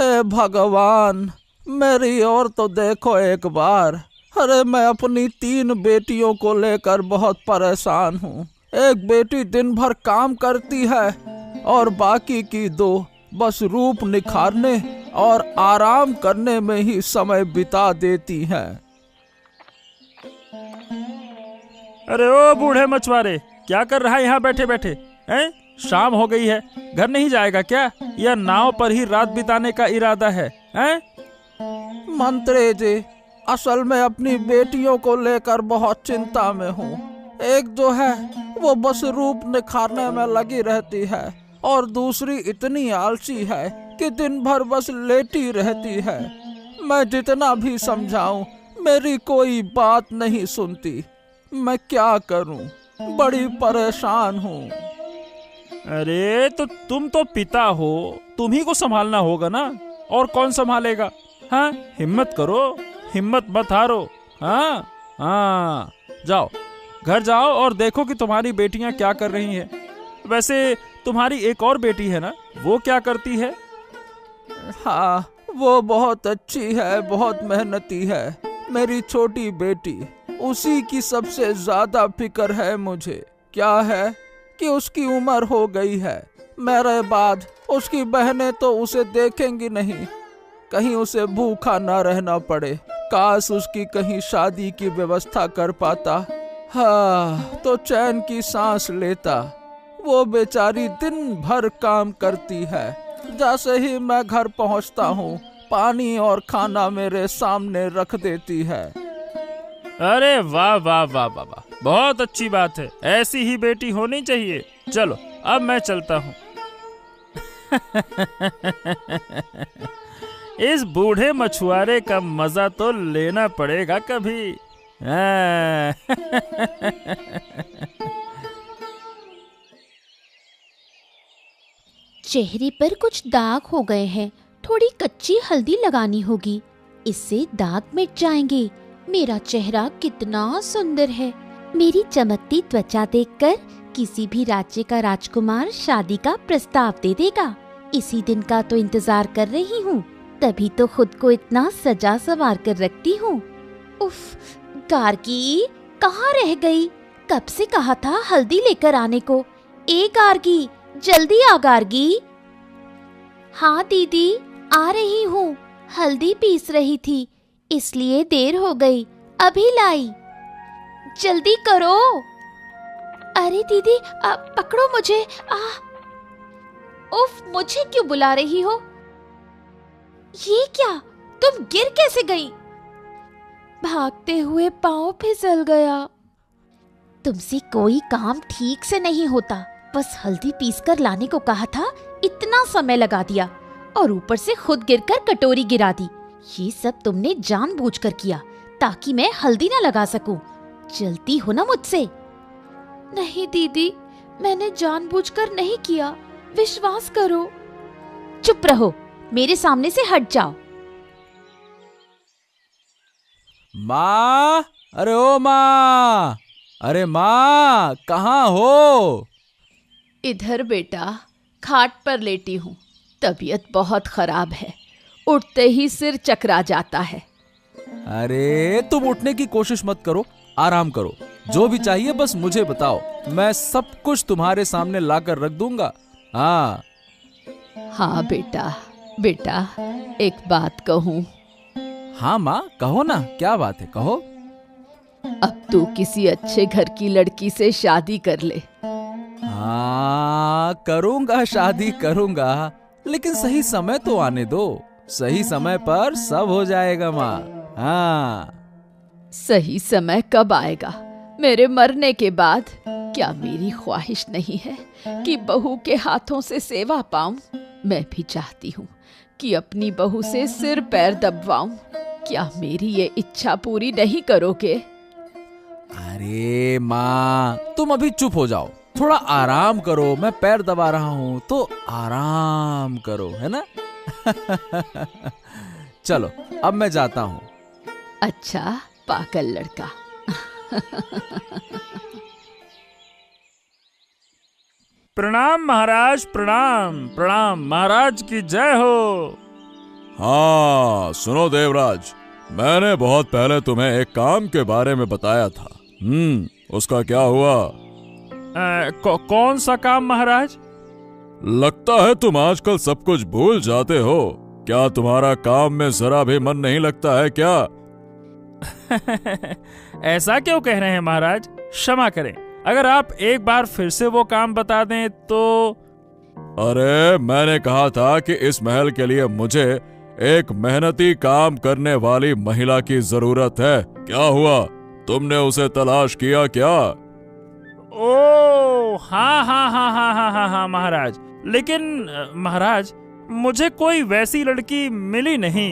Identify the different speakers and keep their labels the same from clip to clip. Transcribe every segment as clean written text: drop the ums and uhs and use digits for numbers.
Speaker 1: हे भगवान, मेरी ओर तो देखो एक बार। अरे मैं अपनी 3 बेटियों को लेकर बहुत परेशान हूँ। एक बेटी दिन भर काम करती है और बाकी की 2 बस रूप निखारने और आराम करने में ही समय बिता देती हैं।
Speaker 2: अरे ओ बूढ़े मछुआरे, क्या कर रहा है यहाँ बैठे बैठे? हैं? शाम हो गई है, घर नहीं जाएगा क्या, या नाव पर ही रात बिताने का इरादा है? हैं?
Speaker 1: मंत्री जी, असल में अपनी बेटियों को लेकर बहुत चिंता में हूँ। एक जो है वो बस रूप निखारने में लगी रहती है और दूसरी इतनी आलसी है कि दिन भर बस लेटी रहती है। मैं जितना भी समझाऊं मेरी कोई बात नहीं सुनती। मैं क्या करूं? बड़ी परेशान हूँ।
Speaker 2: अरे तो तुम तो पिता हो, तुम ही को संभालना होगा ना, और कौन संभालेगा? हाँ, हिम्मत करो, हिम्मत मत हारो। हाँ हाँ, जाओ घर जाओ और देखो कि तुम्हारी बेटियां क्या कर रही हैं। वैसे तुम्हारी एक और बेटी है ना, वो क्या करती है?
Speaker 1: हाँ, वो बहुत अच्छी है, बहुत मेहनती है। मेरी छोटी बेटी, उसी की सबसे ज्यादा फिक्र है मुझे। क्या है कि उसकी उम्र हो गई है। मेरे बाद उसकी बहनें तो उसे देखेंगी नहीं। कहीं उसे भूखा ना रहना पड़े। काश उसकी कहीं शादी की व्यवस्था कर पाता, हाँ, तो चैन की सांस लेता। वो बेचारी दिन भर काम करती है। जैसे ही मैं घर पहुंचता हूँ, पानी और खाना मेरे सामने रख देती है।
Speaker 2: अरे वाह वाह वाह वाह वाह, बहुत अच्छी बात है, ऐसी ही बेटी होनी चाहिए। चलो अब मैं चलता हूँ। इस बूढ़े मछुआरे का मजा तो लेना पड़ेगा कभी। हाँ।
Speaker 3: चेहरे पर कुछ दाग हो गए हैं, थोड़ी कच्ची हल्दी लगानी होगी, इससे दाग मिट जाएंगे। मेरा चेहरा कितना सुंदर है। मेरी चमकती त्वचा देखकर किसी भी राज्य का राजकुमार शादी का प्रस्ताव दे देगा। इसी दिन का तो इंतजार कर रही हूँ, तभी तो खुद को इतना सजा संवार कर रखती हूँ। उफ, गार्गी कहाँ रह गई? कब से कहा था हल्दी लेकर आने को। ए गार्गी, जल्दी आ गार्गी। हाँ दीदी, आ रही हूँ। हल्दी पीस रही थी, इसलिए देर हो गई, अभी लाई। जल्दी करो। अरे दीदी, पकड़ो मुझे। उफ, मुझे क्यों बुला रही हो? ये क्या, तुम गिर कैसे गई? भागते हुए पाँव फिसल गया। तुमसे कोई काम ठीक से नहीं होता। बस हल्दी पीसकर लाने को कहा था, इतना समय लगा दिया, और ऊपर से खुद गिरकर कटोरी गिरा दी। ये सब तुमने जानबूझकर किया ताकि मैं हल्दी ना लगा सकूं। जलती हो ना मुझसे? नहीं दीदी, मैंने जानबूझकर नहीं किया, विश्वास करो। चुप रहो, मेरे सामने से हट जाओ।
Speaker 1: माँ, अरे ओ माँ, अरे माँ, कहाँ हो?
Speaker 4: इधर बेटा, खाट पर लेटी हूँ। तबीयत बहुत खराब है, उठते ही सिर चकरा जाता है।
Speaker 1: अरे तुम उठने की कोशिश मत करो, आराम करो। जो भी चाहिए बस मुझे बताओ, मैं सब कुछ तुम्हारे सामने लाकर रख दूंगा। हाँ
Speaker 4: हाँ बेटा, बेटा एक बात कहूँ?
Speaker 1: हाँ माँ, कहो ना, क्या बात है, कहो।
Speaker 4: अब तू किसी अच्छे घर की लड़की से शादी कर ले।
Speaker 1: हाँ, करूंगा, शादी करूंगा, लेकिन सही समय तो आने दो। सही समय पर सब हो जाएगा माँ। हाँ।
Speaker 4: सही समय कब आएगा? मेरे मरने के बाद? क्या मेरी ख्वाहिश नहीं है कि बहू के हाथों से सेवा पाऊं? मैं भी चाहती हूँ कि अपनी बहू से सिर पैर दबवाऊं। क्या मेरी ये इच्छा पूरी नहीं करोगे?
Speaker 1: अरे माँ, तुम अभी चुप हो जाओ, थोड़ा आराम करो। मैं पैर दबा रहा हूँ तो आराम करो, है ना? चलो अब मैं जाता हूँ।
Speaker 4: अच्छा पागल लड़का।
Speaker 2: प्रणाम महाराज, प्रणाम प्रणाम, महाराज की जय हो।
Speaker 5: हाँ सुनो देवराज, मैंने बहुत पहले तुम्हें एक काम के बारे में बताया था। उसका क्या हुआ?
Speaker 2: कौन सा काम महाराज?
Speaker 5: लगता है तुम आजकल सब कुछ भूल जाते हो। क्या तुम्हारा काम में जरा भी मन नहीं लगता है क्या?
Speaker 2: ऐसा क्यों कह रहे हैं महाराज? क्षमा करें, अगर आप एक बार फिर से वो काम बता दें तो।
Speaker 5: अरे मैंने कहा था कि इस महल के लिए मुझे एक मेहनती काम करने वाली महिला की जरूरत है। क्या हुआ, तुमने उसे तलाश किया क्या?
Speaker 2: ओ हाँ महाराज, लेकिन महाराज मुझे कोई वैसी लड़की मिली नहीं।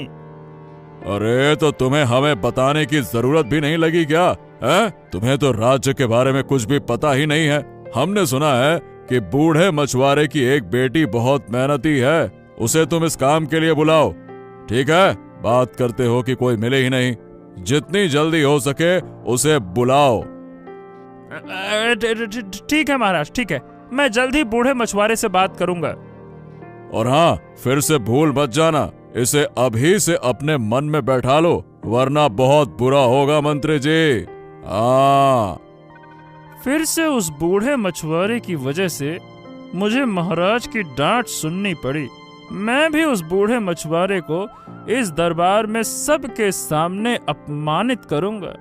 Speaker 5: अरे तो तुम्हें हमें बताने की जरूरत भी नहीं लगी क्या? है? तुम्हें तो राज्य के बारे में कुछ भी पता ही नहीं है। हमने सुना है कि बूढ़े मछुआरे की एक बेटी बहुत मेहनती है, उसे तुम इस काम के लिए बुलाओ। ठीक है, बात करते हो कि कोई मिले ही नहीं। जितनी जल्दी हो सके उसे बुलाओ।
Speaker 2: ठीक है महाराज, ठीक है, मैं जल्द ही बूढ़े मछुआरे से बात करूंगा।
Speaker 5: और हाँ, फिर से भूल मत जाना, इसे अभी से अपने मन में बैठा लो, वरना बहुत बुरा होगा मंत्री जी। हाँ।
Speaker 2: फिर से उस बूढ़े मछुआरे की वजह से मुझे महाराज की डांट सुननी पड़ी। मैं भी उस बूढ़े मछुआरे को इस दरबार में सबके सामने अपमानित करूंगा।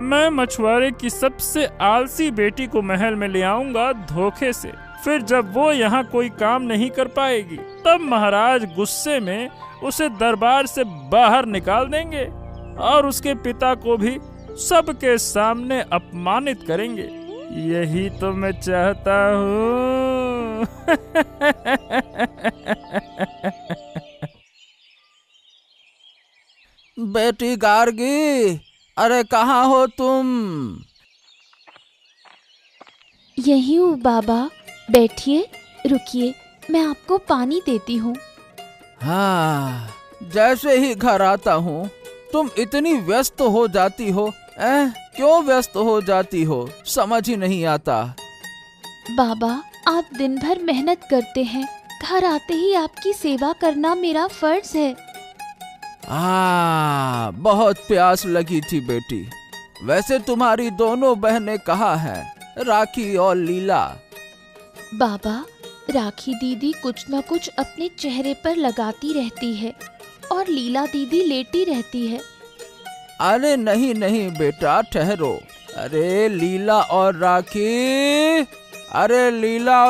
Speaker 2: मैं मछुआरे की सबसे आलसी बेटी को महल में ले आऊंगा धोखे से। फिर जब वो यहाँ कोई काम नहीं कर पाएगी, तब महाराज गुस्से में उसे दरबार से बाहर निकाल देंगे और उसके पिता को भी सबके सामने अपमानित करेंगे। यही तो मैं चाहता हूँ।
Speaker 1: बेटी गार्गी, अरे कहाँ हो तुम?
Speaker 3: यही हूँ बाबा, बैठिए, रुकिए, मैं आपको पानी देती हूँ।
Speaker 1: हाँ, जैसे ही घर आता हूँ तुम इतनी व्यस्त हो जाती हो। क्यों व्यस्त हो जाती हो, समझ ही नहीं आता।
Speaker 3: बाबा, आप दिन भर मेहनत करते हैं, घर आते ही आपकी सेवा करना मेरा फर्ज है।
Speaker 1: बहुत प्यास लगी थी बेटी। वैसे तुम्हारी दोनों बहनें कहाँ हैं, राखी और लीला?
Speaker 3: बाबा, राखी दीदी कुछ न कुछ अपने चेहरे पर लगाती रहती है और लीला दीदी लेटी रहती है।
Speaker 1: अरे नहीं नहीं बेटा, ठहरो। अरे लीला और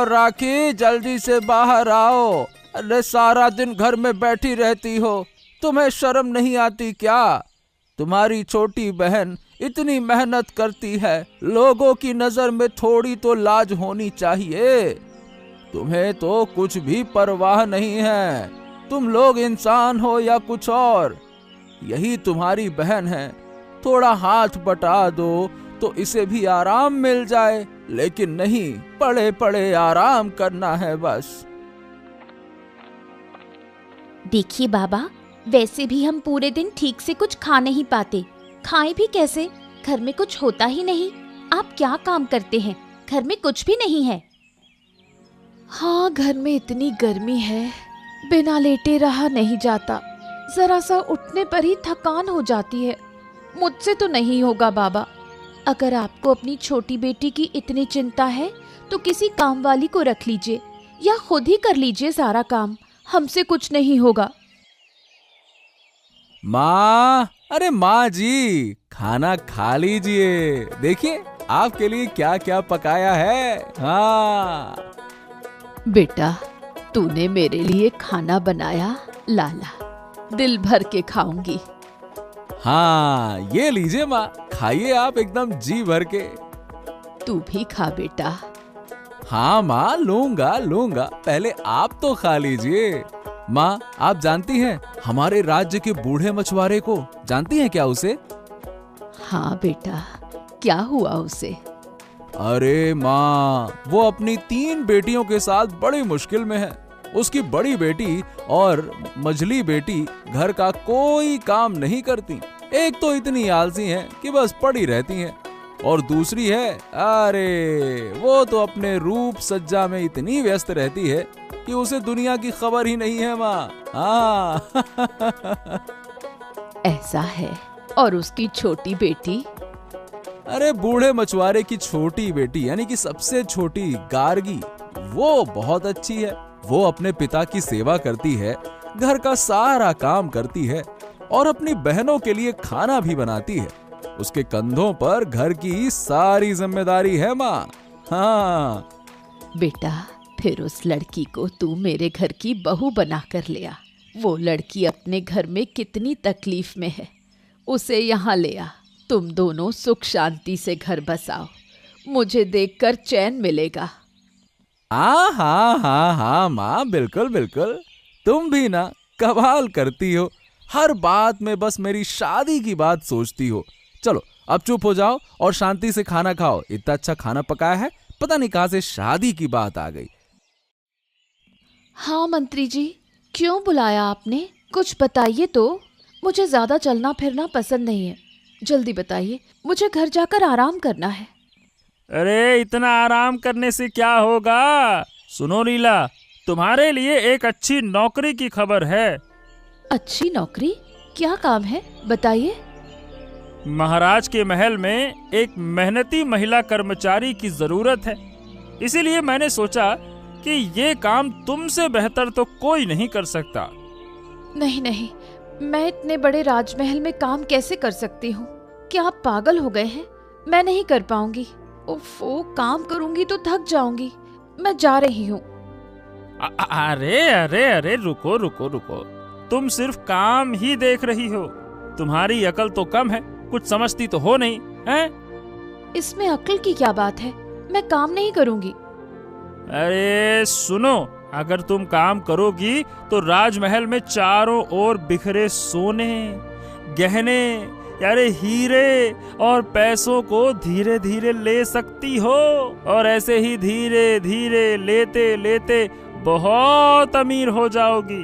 Speaker 1: राखी, जल्दी से बाहर आओ। अरे सारा दिन घर में बैठी रहती हो, तुम्हें शर्म नहीं आती क्या? तुम्हारी छोटी बहन इतनी मेहनत करती है, लोगों की नजर में थोड़ी तो लाज होनी चाहिए। तुम्हें तो कुछ भी परवाह नहीं है, तुम लोग इंसान हो या कुछ और। यही तुम्हारी बहन है, थोड़ा हाथ बटा दो तो इसे भी आराम मिल जाए, लेकिन नहीं, पड़े पड़े आराम करना है बस।
Speaker 3: देखिए बाबा, वैसे भी हम पूरे दिन ठीक से कुछ खा नहीं पाते, खाएं भी कैसे? घर में कुछ होता ही नहीं। आप क्या काम करते हैं? घर में कुछ भी नहीं है।
Speaker 4: हाँ, घर में इतनी गर्मी है, बिना लेटे रहा नहीं जाता। जरा सा उठने पर ही थकान हो जाती है। मुझसे तो नहीं होगा बाबा।
Speaker 3: अगर आपको अपनी छोटी बेटी की इतनी चिंता है तो किसी काम वाली को रख लीजिए या खुद ही कर लीजिए सारा काम, हमसे कुछ नहीं होगा।
Speaker 1: माँ, अरे माँ जी, खाना खा लीजिए। देखिए आपके लिए क्या क्या पकाया है। हाँ
Speaker 4: बेटा, तूने मेरे लिए खाना बनाया, लाला, दिल भर के खाऊंगी।
Speaker 1: हाँ, ये लीजिए माँ, खाइए आप एकदम जी भर के।
Speaker 4: तू भी खा बेटा।
Speaker 1: हाँ माँ, लूंगा, पहले आप तो खा लीजिए। माँ, आप जानती हैं हमारे राज्य के बूढ़े मछुआरे को? जानती हैं क्या उसे?
Speaker 4: हाँ बेटा, क्या हुआ उसे?
Speaker 1: अरे माँ, वो अपनी 3 बेटियों के साथ बड़ी मुश्किल में है। उसकी बड़ी बेटी और मझली बेटी घर का कोई काम नहीं करती। एक तो इतनी आलसी हैं कि बस पड़ी रहती हैं, और दूसरी है, अरे वो तो अपने रूप सज्जा में इतनी व्यस्त रहती है कि उसे दुनिया की खबर ही नहीं है माँ। हाँ।
Speaker 4: ऐसा है। और उसकी छोटी बेटी?
Speaker 1: अरे बूढ़े मछुआरे की छोटी बेटी यानी कि सबसे छोटी गार्गी, वो बहुत अच्छी है। वो अपने पिता की सेवा करती है, घर का सारा काम करती है और अपनी बहनों के लिए खाना भी बनाती है। उसके कंधों पर घर की सारी जिम्मेदारी है माँ। हाँ।
Speaker 4: बेटा, फिर उस लड़की को तू मेरे घर की बहू बना कर ले आ। वो लड़की अपने घर में कितनी तकलीफ में है, उसे यहाँ ले आ। तुम दोनों सुख शांति से घर बसाओ, मुझे देखकर चैन मिलेगा।
Speaker 1: हाँ हाँ हाँ हाँ माँ, बिल्कुल बिल्कुल। तुम भी ना कमाल करती हो, हर बात में बस मेरी शादी की बात सोचती हो। चलो अब चुप हो जाओ और शांति से खाना खाओ। इतना अच्छा खाना पकाया है, पता नहीं कहां से शादी की बात आ गई।
Speaker 3: हाँ मंत्री जी, क्यों बुलाया आपने? कुछ बताइए तो। मुझे ज्यादा चलना फिरना पसंद नहीं है। जल्दी बताइए, मुझे घर जाकर आराम करना है।
Speaker 2: अरे इतना आराम करने से क्या होगा? सुनो नीला, तुम्हारे लिए एक अच्छी नौकरी की खबर है।
Speaker 3: अच्छी नौकरी? क्या काम है, बताइए।
Speaker 2: महाराज के महल में एक मेहनती महिला कर्मचारी की जरूरत है। इसीलिए मैंने सोचा कि ये काम तुमसे बेहतर तो कोई नहीं कर सकता।
Speaker 3: नहीं नहीं, मैं इतने बड़े राजमहल में काम कैसे कर सकती हूँ? क्या आप पागल हो गए हैं? मैं नहीं कर पाऊंगी। ओफो, काम करूंगी तो थक जाऊंगी। मैं जा रही हूँ।
Speaker 2: अरे अरे अरे, रुको रुको रुको, तुम सिर्फ काम ही देख रही हो। तुम्हारी अकल तो कम है, कुछ समझती तो हो नहीं हैं?
Speaker 3: इसमें अक्ल की क्या बात है? मैं काम नहीं करूंगी।
Speaker 2: अरे सुनो, अगर तुम काम करोगी तो राजमहल में चारों ओर बिखरे सोने, गहने, यारे हीरे और पैसों को धीरे धीरे ले सकती हो। और ऐसे ही धीरे धीरे लेते लेते बहुत अमीर हो जाओगी।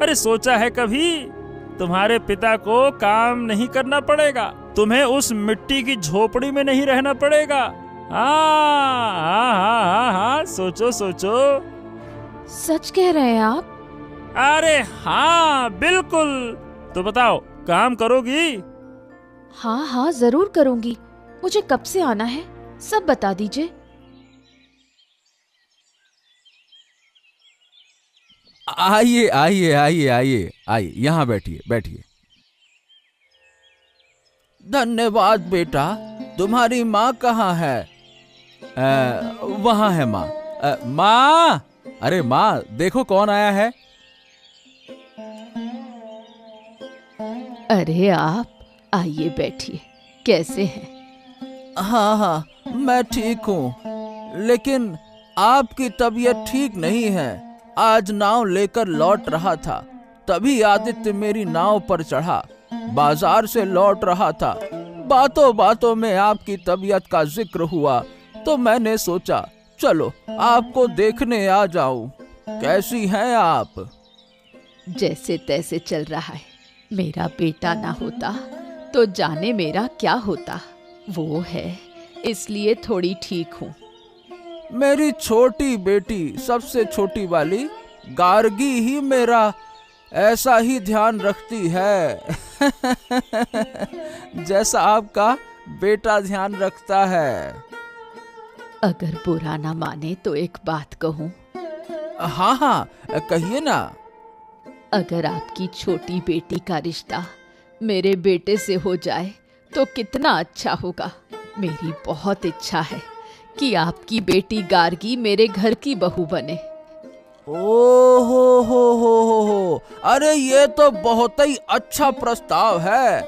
Speaker 2: अरे सोचा है कभी? तुम्हारे पिता को काम नहीं करना पड़ेगा, तुम्हें उस मिट्टी की झोपड़ी में नहीं रहना पड़ेगा। हाँ हाँ हाँ हाँ, सोचो सोचो।
Speaker 3: सच कह रहे हैं आप?
Speaker 2: अरे हाँ बिल्कुल। तो बताओ, काम करोगी?
Speaker 3: हाँ हाँ, जरूर करूंगी। मुझे कब से आना है, सब बता दीजिए।
Speaker 1: आइए आइए आइए आइए आइए, यहाँ बैठिए बैठिए। धन्यवाद बेटा। तुम्हारी माँ कहाँ है? वहाँ है माँ। माँ, अरे माँ, देखो कौन आया है।
Speaker 4: अरे आप आइए, बैठिए। कैसे हैं?
Speaker 1: हाँ हाँ, मैं ठीक हूँ, लेकिन आपकी तबीयत ठीक नहीं है। आज नाव लेकर लौट रहा था, तभी आदित्य मेरी नाव पर चढ़ा। बाजार से लौट रहा था, बातों बातों में आपकी तबीयत का जिक्र हुआ, तो मैंने सोचा चलो आपको देखने आ जाऊं। कैसी हैं आप?
Speaker 4: जैसे तैसे चल रहा है। मेरा बेटा ना होता तो जाने मेरा क्या होता। वो है, इसलिए थोड़ी ठीक हूँ।
Speaker 1: मेरी छोटी बेटी, सबसे छोटी वाली गार्गी ही मेरा ऐसा ही ध्यान रखती है जैसा आपका बेटा ध्यान रखता है।
Speaker 4: अगर बुरा ना माने तो एक बात कहूँ?
Speaker 1: हाँ हाँ, कहिए ना।
Speaker 4: अगर आपकी छोटी बेटी का रिश्ता मेरे बेटे से हो जाए तो कितना अच्छा होगा। मेरी बहुत इच्छा है कि आपकी बेटी गार्गी मेरे घर की बहू बने।
Speaker 1: ओ हो, अरे ये तो बहुत ही अच्छा प्रस्ताव है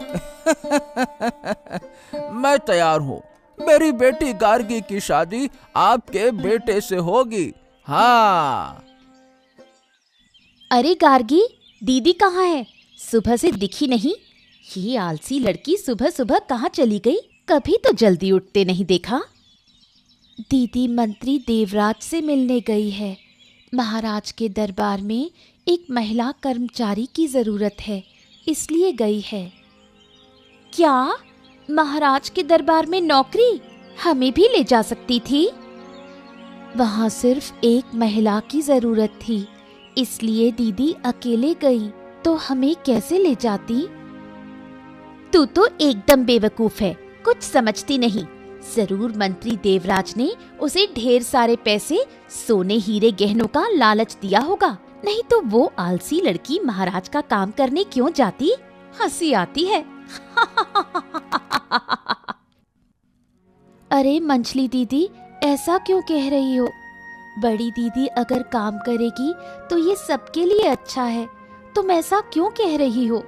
Speaker 1: मैं तैयार हूँ। मेरी बेटी गार्गी की शादी आपके बेटे से होगी। हाँ।
Speaker 3: अरे गार्गी, दीदी कहाँ है? सुबह से दिखी नहीं। ये आलसी लड़की सुबह सुबह कहाँ चली गई? कभी तो जल्दी उठते नहीं देखा। दीदी मंत्री देवराज से मिलने गई है। महाराज के दरबार में एक महिला कर्मचारी की जरूरत है, इसलिए गई है। क्या महाराज के दरबार में नौकरी? हमें भी ले जा सकती थी। वहाँ सिर्फ एक महिला की जरूरत थी, इसलिए दीदी अकेले गई, तो हमें कैसे ले जाती? तू तो एकदम बेवकूफ है, कुछ समझती नहीं। जरूर मंत्री देवराज ने उसे ढेर सारे पैसे, सोने हीरे गहनों का लालच दिया होगा, नहीं तो वो आलसी लड़की महाराज का काम करने क्यों जाती? हंसी आती है। अरे मंचली दीदी, ऐसा क्यों कह रही हो? बड़ी दीदी अगर काम करेगी तो ये सबके लिए अच्छा है, तुम ऐसा क्यों कह रही हो?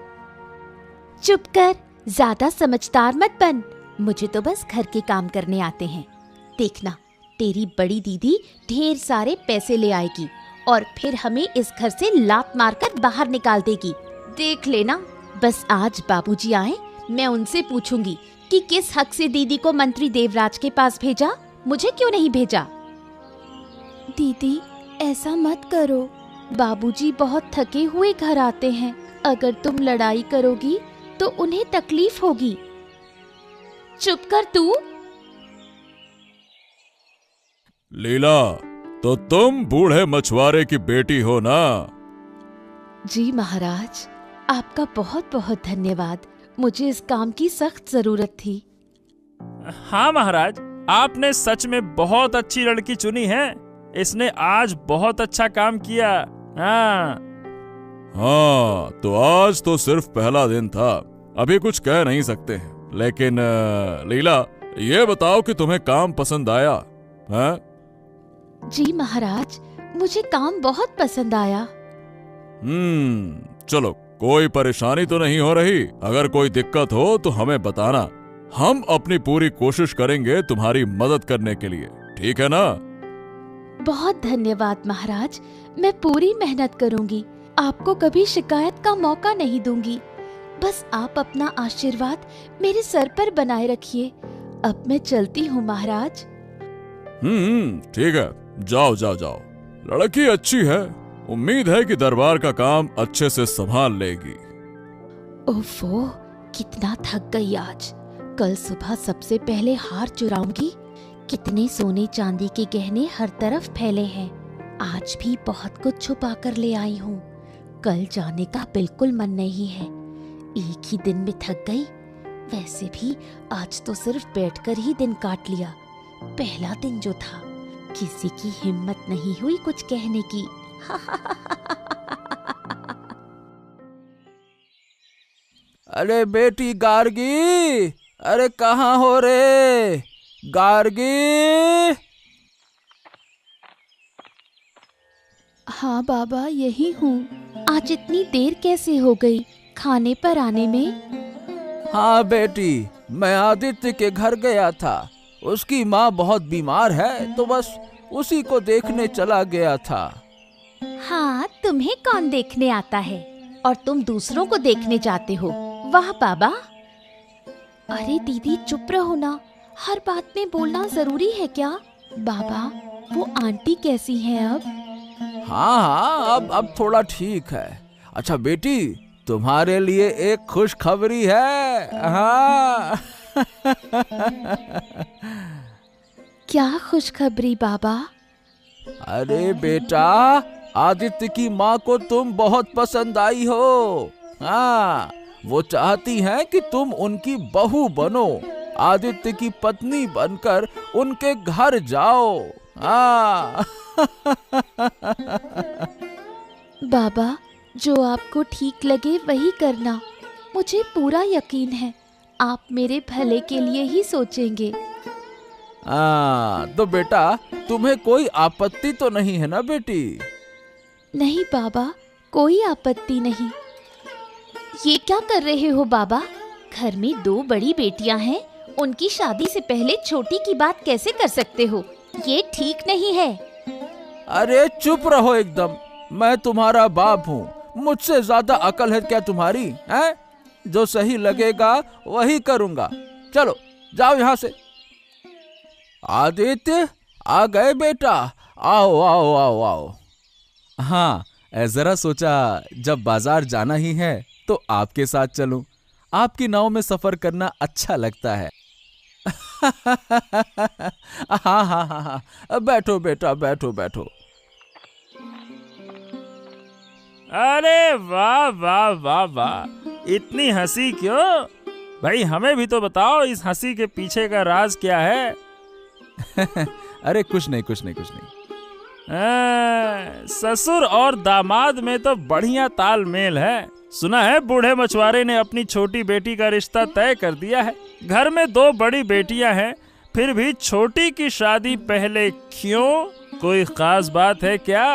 Speaker 3: चुप कर, ज्यादा समझदार मत बन। मुझे तो बस घर के काम करने आते हैं। देखना, तेरी बड़ी दीदी ढेर सारे पैसे ले आएगी और फिर हमें इस घर से लात मारकर बाहर निकाल देगी। देख लेना। बस आज बाबूजी आए, मैं उनसे पूछूंगी कि किस हक से दीदी को मंत्री देवराज के पास भेजा, मुझे क्यों नहीं भेजा। दीदी ऐसा मत करो, बाबूजी बहुत थके हुए घर आते हैं। अगर तुम लड़ाई करोगी तो उन्हें तकलीफ होगी। चुप कर तू।
Speaker 5: लीला, तो तुम बूढ़े मछुआरे की बेटी हो ना?
Speaker 3: जी महाराज, आपका बहुत बहुत धन्यवाद। मुझे इस काम की सख्त जरूरत थी।
Speaker 2: हाँ महाराज, आपने सच में बहुत अच्छी लड़की चुनी है। इसने आज बहुत अच्छा काम किया। हाँ,
Speaker 5: तो आज तो सिर्फ पहला दिन था, अभी कुछ कह नहीं सकते हैं। लेकिन लीला, ये बताओ कि तुम्हें काम पसंद आया? हाँ?
Speaker 3: जी महाराज, मुझे काम बहुत पसंद आया।
Speaker 5: चलो, कोई परेशानी तो नहीं हो रही? अगर कोई दिक्कत हो तो हमें बताना, हम अपनी पूरी कोशिश करेंगे तुम्हारी मदद करने के लिए, ठीक है ना?
Speaker 3: बहुत धन्यवाद महाराज, मैं पूरी मेहनत करूंगी, आपको कभी शिकायत का मौका नहीं दूंगी। बस आप अपना आशीर्वाद मेरे सर पर बनाए रखिए। अब मैं चलती हूँ महाराज।
Speaker 5: ठीक है, जाओ जाओ जाओ। लड़की अच्छी है, उम्मीद है कि दरबार का काम अच्छे से संभाल लेगी।
Speaker 3: ओफो, कितना थक गई आज। कल सुबह सबसे पहले हार चुराऊंगी। कितने सोने चांदी के गहने हर तरफ फैले हैं। आज भी बहुत कुछ छुपा कर ले आई हूँ। कल जाने का बिल्कुल मन नहीं है, एक ही दिन में थक गई। वैसे भी आज तो सिर्फ बैठकर ही दिन काट लिया। पहला दिन जो था, किसी की हिम्मत नहीं हुई कुछ कहने की।
Speaker 1: अरे बेटी गार्गी, अरे कहाँ हो रे गार्गी?
Speaker 3: हाँ बाबा, यही हूँ। आज इतनी देर कैसे हो गई खाने पर आने में?
Speaker 1: हाँ बेटी, मैं आदित्य के घर गया था। उसकी माँ बहुत बीमार है, तो बस उसी को देखने चला गया था।
Speaker 3: हाँ, तुम्हें कौन देखने आता है और तुम दूसरों को देखने जाते हो? वाह बाबा। अरे दीदी चुप रहो ना, हर बात में बोलना जरूरी है क्या? बाबा, वो आंटी कैसी हैं अब?
Speaker 1: हाँ, अब थोड़ा ठीक है। अच्छा बेटी, तुम्हारे लिए एक खुशखबरी है। हाँ।
Speaker 3: क्या खुशखबरी बाबा?
Speaker 1: अरे बेटा, आदित्य की माँ को तुम बहुत पसंद आई हो। हाँ, वो चाहती हैं कि तुम उनकी बहू बनो, आदित्य की पत्नी बनकर उनके घर जाओ। हाँ।
Speaker 3: बाबा, जो आपको ठीक लगे वही करना। मुझे पूरा यकीन है आप मेरे भले के लिए ही सोचेंगे।
Speaker 1: तो बेटा, तुम्हें कोई आपत्ति तो नहीं है ना बेटी?
Speaker 3: नहीं बाबा, कोई आपत्ति नहीं। ये क्या कर रहे हो बाबा? घर में 2 बड़ी बेटियां हैं, उनकी शादी से पहले छोटी की बात कैसे कर सकते हो? ये ठीक नहीं है।
Speaker 1: अरे चुप रहो एकदम। मैं तुम्हारा बाप हूँ, मुझसे ज्यादा अकल है क्या तुम्हारी? हैं? जो सही लगेगा वही करूँगा। चलो जाओ यहाँ से। आदित्य, आ गए बेटा? आओ आओ आओ आओ।
Speaker 6: हाँ, जरा सोचा जब बाजार जाना ही है तो आपके साथ चलूं। आपकी नाव में सफर करना अच्छा लगता है।
Speaker 1: हाँ हाँ हाँ हाँ, बैठो बेटा, बैठो बैठो।
Speaker 2: अरे वाह वाह वाह वाह, इतनी हंसी क्यों भाई? हमें भी तो बताओ, इस हंसी के पीछे का राज क्या है?
Speaker 6: अरे कुछ नहीं कुछ नहीं कुछ नहीं।
Speaker 2: ससुर और दामाद में तो बढ़िया तालमेल है। सुना है बूढ़े मछुआरे ने अपनी छोटी बेटी का रिश्ता तय कर दिया है। घर में 2 बड़ी बेटियां हैं, फिर भी छोटी की शादी पहले क्यों? कोई खास बात है क्या?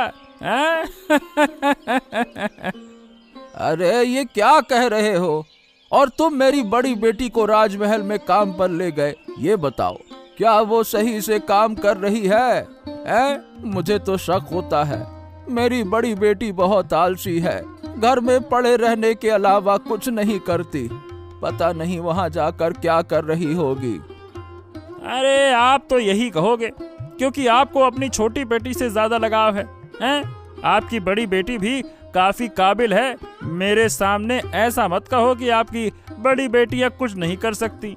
Speaker 1: अरे ये क्या कह रहे हो? और तुम मेरी बड़ी बेटी को राजमहल में काम पर ले गए, ये बताओ क्या वो सही से काम कर रही है? मुझे तो शक होता है। मेरी बड़ी बेटी बहुत आलसी है, घर में पड़े रहने के अलावा कुछ नहीं करती। पता नहीं वहाँ जाकर क्या कर रही होगी।
Speaker 2: अरे आप तो यही कहोगे क्योंकि आपको अपनी छोटी बेटी से ज्यादा लगाव है, हैं? आपकी बड़ी बेटी भी काफी काबिल है। मेरे सामने ऐसा मत कहो कि आपकी बड़ी बेटियां कुछ नहीं कर सकती।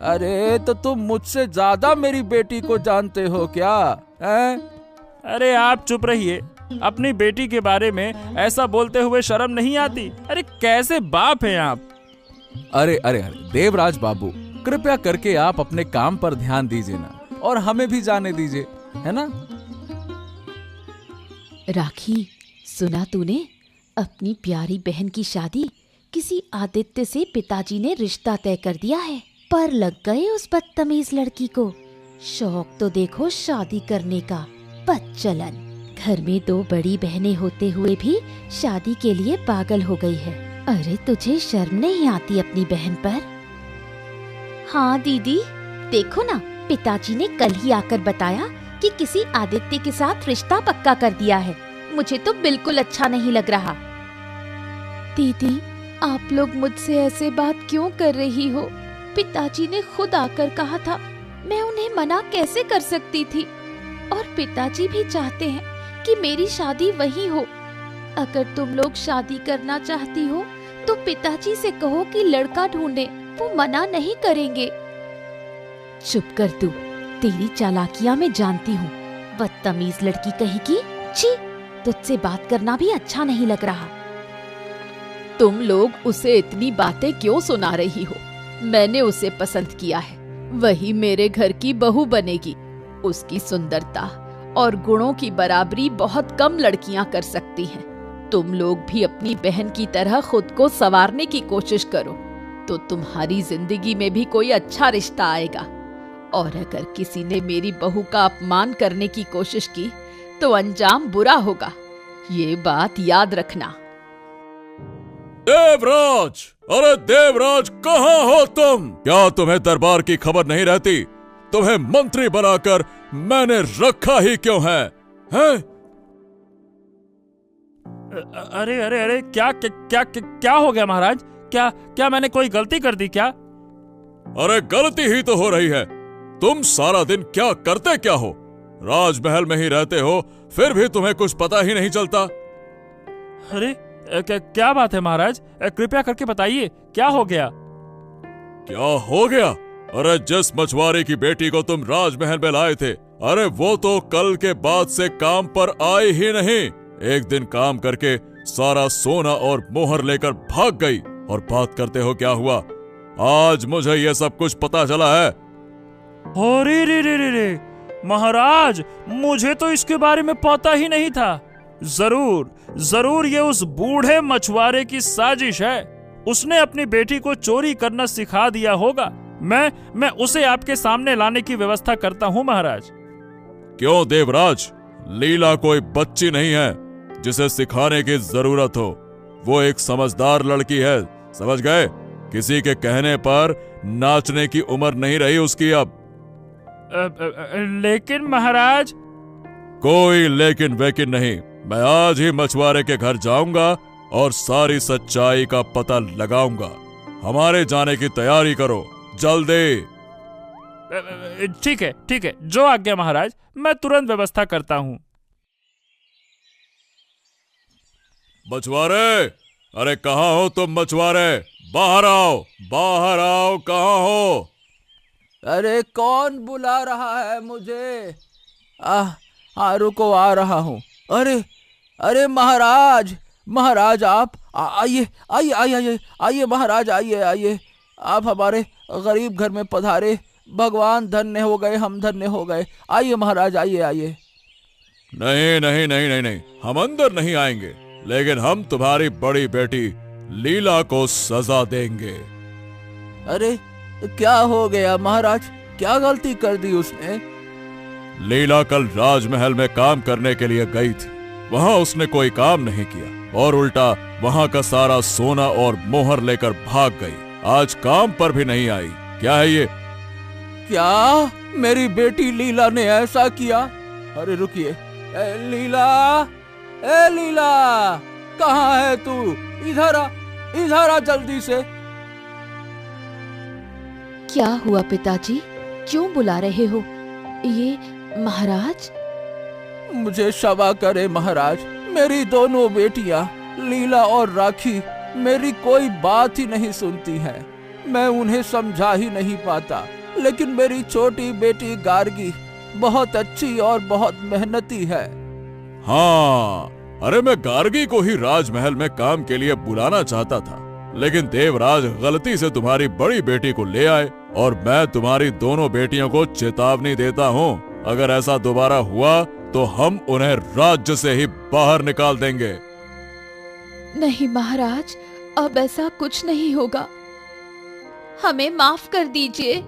Speaker 1: अरे तो तुम मुझसे ज्यादा मेरी बेटी को जानते हो क्या?
Speaker 2: अरे आप चुप रहिए। अपनी बेटी के बारे में ऐसा बोलते हुए शर्म नहीं आती? अरे कैसे बाप हैं आप?
Speaker 6: अरे अरे अरे देवराज बाबू, कृपया करके आप अपने काम पर ध्यान दीजिए ना, और हमें भी जाने दीजिए, है ना?
Speaker 3: राखी, सुना तूने? अपनी प्यारी बहन की शादी किसी आदित्य से पिताजी ने रिश्ता तय कर दिया है। पर लग गए उस बदतमीज लड़की को। शौक तो देखो शादी करने का, बदचलन। घर में 2 बड़ी बहनें होते हुए भी शादी के लिए पागल हो गई है। अरे तुझे शर्म नहीं आती अपनी बहन पर? हाँ दीदी, देखो ना, पिताजी ने कल ही आकर बताया कि किसी आदित्य के साथ रिश्ता पक्का कर दिया है। मुझे तो बिल्कुल अच्छा नहीं लग रहा। दीदी, आप लोग मुझसे ऐसे बात क्यों कर रही हो? पिताजी ने खुद आकर कहा था, मैं उन्हें मना कैसे कर सकती थी? और पिताजी भी चाहते हैं कि मेरी शादी वही हो। अगर तुम लोग शादी करना चाहती हो तो पिताजी से कहो कि लड़का ढूंढे, वो मना नहीं करेंगे। चुप कर तू, तेरी चालाकियां मैं जानती हूँ। बदतमीज लड़की कहेगी। छी, तुझसे बात करना भी अच्छा नहीं लग रहा।
Speaker 4: तुम लोग उसे इतनी बातें क्यों सुना रही हो? मैंने उसे पसंद किया है, वही मेरे घर की बहू बनेगी। उसकी सुंदरता और गुणों की बराबरी बहुत कम लड़कियां कर सकती हैं। तुम लोग भी अपनी बहन की तरह खुद को संवारने की कोशिश करो, तो तुम्हारी जिंदगी में भी कोई अच्छा रिश्ता आएगा। और अगर किसी ने मेरी बहू का अपमान करने की कोशिश की तो अंजाम बुरा होगा, ये बात याद रखना।
Speaker 5: देवराज, अरे देवराज, कहाँ हो तुम? क्या तुम्हें दरबार की खबर नहीं रहती? तुम्हें मंत्री बनाकर मैंने रखा ही क्यों है? हैं?
Speaker 2: अरे अरे अरे, क्या क्या क्या क्या हो गया महाराज? क्या क्या मैंने कोई गलती कर दी क्या?
Speaker 5: अरे गलती ही तो हो रही है। तुम सारा दिन क्या करते क्या हो? राजमहल में ही रहते हो, फिर भी तुम्हें कुछ पता ही नहीं चलता।
Speaker 2: अरे क्या बात है महाराज? कृपया करके बताइए, क्या हो गया?
Speaker 5: क्या हो गया? अरे जिस मछुआरे की बेटी को तुम राजमहल में लाए थे, अरे वो तो कल के बाद से काम पर आई ही नहीं। एक दिन काम करके सारा सोना और मोहर लेकर भाग गई। और बात करते हो क्या हुआ? आज मुझे ये सब कुछ पता चला है।
Speaker 2: अरे रे रे रे रे, महाराज, मुझे तो इसके बारे में पता ही नहीं था। जरूर ये उस बूढ़े मछुआरे की साजिश है। उसने अपनी बेटी को चोरी करना सिखा दिया होगा। मैं उसे आपके सामने लाने की व्यवस्था करता हूँ महाराज।
Speaker 5: क्यों देवराज? लीला कोई बच्ची नहीं है जिसे सिखाने की जरूरत हो। वो एक समझदार लड़की है, समझ गए? किसी के कहने पर नाचने की उम्र नहीं रही उसकी अब।
Speaker 2: लेकिन महाराज।
Speaker 5: कोई लेकिन वेकिन नहीं। मैं आज ही मछुआरे के घर जाऊंगा और सारी सच्चाई का पता लगाऊंगा। हमारे जाने की तैयारी करो, जल्दी।
Speaker 2: ठीक है, जो आज्ञा महाराज, मैं तुरंत व्यवस्था करता हूँ।
Speaker 5: मछुआरे, अरे कहाँ हो तुम मछुआरे? बाहर आओ, बाहर आओ, कहाँ हो?
Speaker 1: अरे कौन बुला रहा है मुझे? हाँ रुको, आ रहा हूँ। अरे अरे महाराज, महाराज आप आइए आइए आइए आइए आइए महाराज, आइए आइए। आप हमारे गरीब घर में पधारे। भगवान धन्य हो गए, हम धन्य हो गए। आइए महाराज, आइए आइए।
Speaker 5: नहीं नहीं नहीं नहीं नहीं, हम अंदर नहीं आएंगे, लेकिन हम तुम्हारी बड़ी बेटी लीला को सजा देंगे।
Speaker 1: अरे क्या हो गया महाराज? क्या गलती कर दी उसने?
Speaker 5: लीला कल राजमहल में काम करने के लिए गई थी। वहाँ उसने कोई काम नहीं किया और उल्टा वहाँ का सारा सोना और मोहर लेकर भाग गई। आज काम पर भी नहीं आई। क्या है ये?
Speaker 1: क्या मेरी बेटी लीला ने ऐसा किया? अरे रुकिए, लीला, ए लीला, कहाँ है तू? इधर आ, इधर आ जल्दी से।
Speaker 4: क्या हुआ पिताजी, क्यों बुला रहे हो? ये महाराज?
Speaker 1: मुझे क्षमा करे महाराज, मेरी दोनों बेटियां लीला और राखी मेरी कोई बात ही नहीं सुनती हैं। मैं उन्हें समझा ही नहीं पाता, लेकिन मेरी छोटी बेटी गार्गी बहुत अच्छी और बहुत मेहनती है।
Speaker 5: हाँ, अरे मैं गार्गी को ही राजमहल में काम के लिए बुलाना चाहता था, लेकिन देवराज गलती से तुम्हारी बड़ी बेटी को ले आए और मैं तुम्हारी दोनों बेटियों को चेतावनी देता हूँ, अगर ऐसा दोबारा हुआ तो हम उन्हें राज्य से ही बाहर निकाल देंगे।
Speaker 4: नहीं महाराज, अब ऐसा कुछ नहीं होगा। हमें माफ कर दीजिए।